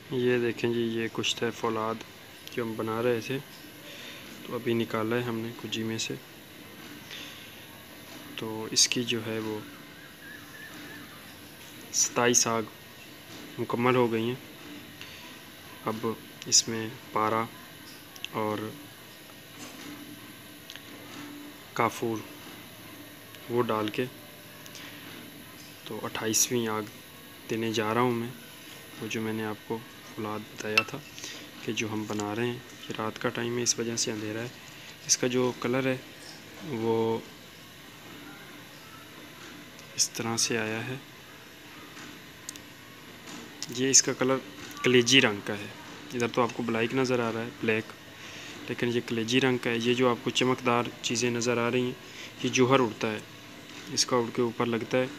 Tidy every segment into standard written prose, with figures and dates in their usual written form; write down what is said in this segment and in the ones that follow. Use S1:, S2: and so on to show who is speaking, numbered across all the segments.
S1: ये देखें जी, ये कुश्ता फौलाद जो हम बना रहे थे, तो अभी निकाला है हमने कुजी में से। तो इसकी जो है वो 27 आग मुकम्मल हो गई हैं। अब इसमें पारा और काफूर वो डाल के तो 28वीं आग देने जा रहा हूँ मैं। वो जो मैंने आपको फौलाद बताया था कि जो हम बना रहे हैं, कि रात का टाइम है इस वजह से अंधेरा है। इसका जो कलर है वो इस तरह से आया है। ये इसका कलर कलेजी रंग का है। इधर तो आपको ब्लैक नज़र आ रहा है, ब्लैक, लेकिन ये कलेजी रंग का है। ये जो आपको चमकदार चीज़ें नज़र आ रही हैं, ये जौहर उड़ता है, इसका उड़ के ऊपर लगता है,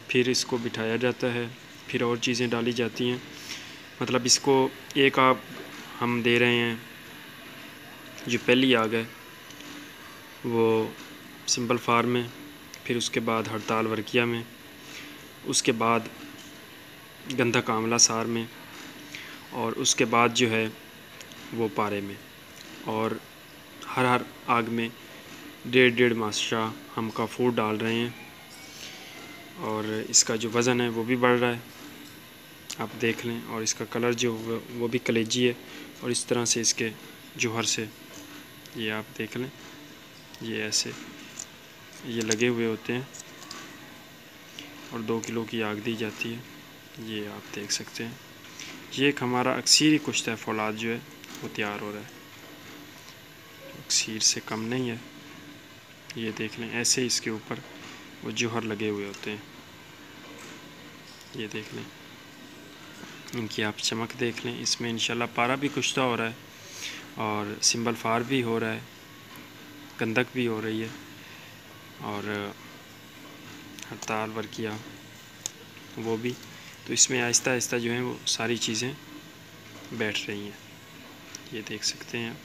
S1: फिर इसको बिठाया जाता है, फिर और चीज़ें डाली जाती हैं। मतलब इसको एक आग हम दे रहे हैं। जो पहली आग है वो सिंपल फार में, फिर उसके बाद हड़ताल वर्किया में, उसके बाद गंधक आंवला सार में, और उसके बाद जो है वो पारे में। और हर आग में 1.5 माशा हम काफूर डाल रहे हैं। और इसका जो वज़न है वो भी बढ़ रहा है, आप देख लें। और इसका कलर जो वो भी कलेजी है, और इस तरह से इसके जौहर से ये आप देख लें, ये ऐसे ये लगे हुए होते हैं। और 2 किलो की आग दी जाती है, ये आप देख सकते हैं। ये एक हमारा अक्सीरी कुश्ता फौलाद जो है वो तैयार हो रहा है, अक्सीर से कम नहीं है। ये देख लें, ऐसे इसके ऊपर वो जौहर लगे हुए होते हैं, ये देख लें। इनकी आप चमक देख लें। इसमें इंशाल्लाह पारा भी कुश्ता हो रहा है, और सिंबल फार भी हो रहा है, गंधक भी हो रही है, और हड़ताल वर्किया वो भी। तो इसमें आहिस्ता आहिस्ता जो है वो सारी चीज़ें बैठ रही हैं, ये देख सकते हैं आप।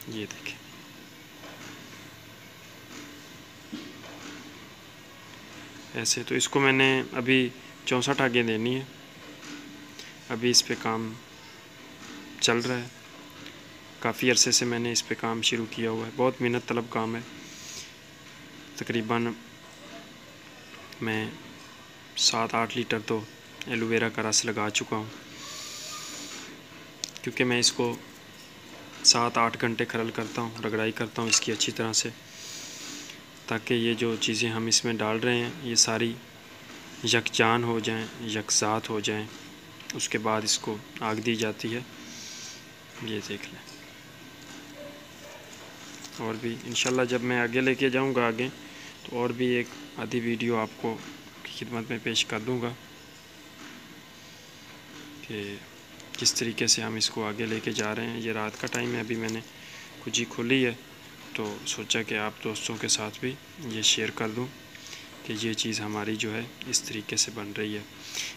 S1: ये देखें, ऐसे। तो इसको मैंने अभी 64 आगें देनी है। अभी इस पे काम चल रहा है, काफ़ी अरसे से मैंने इस पे काम शुरू किया हुआ है। बहुत मेहनत तलब काम है। तकरीबन मैं 7-8 लीटर तो एलोवेरा का रस लगा चुका हूँ, क्योंकि मैं इसको 7-8 घंटे खरल करता हूँ, रगड़ाई करता हूँ इसकी अच्छी तरह से, ताकि ये जो चीज़ें हम इसमें डाल रहे हैं ये सारी यकजान हो जाएं, यकजात हो जाएं। उसके बाद इसको आग दी जाती है, ये देख लें। और भी इंशाल्लाह जब मैं आगे लेके जाऊंगा आगे, तो और भी एक आधी वीडियो आपको खिदमत में पेश कर दूंगा कि किस तरीके से हम इसको आगे लेके जा रहे हैं। ये रात का टाइम है, अभी मैंने कुजी खोली है, तो सोचा कि आप दोस्तों के साथ भी ये शेयर कर दूं कि ये चीज़ हमारी जो है इस तरीके से बन रही है।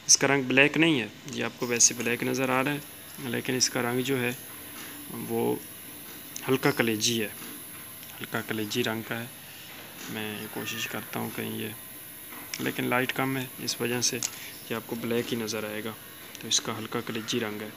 S1: इसका रंग ब्लैक नहीं है, ये आपको वैसे ब्लैक नज़र आ रहा है, लेकिन इसका रंग जो है वो हल्का कलेजी है, हल्का कलेजी रंग का है। मैं कोशिश करता हूँ कहीं ये, लेकिन लाइट कम है, इस वजह से ये आपको ब्लैक ही नज़र आएगा। तो इसका हल्का कलेजी रंग है।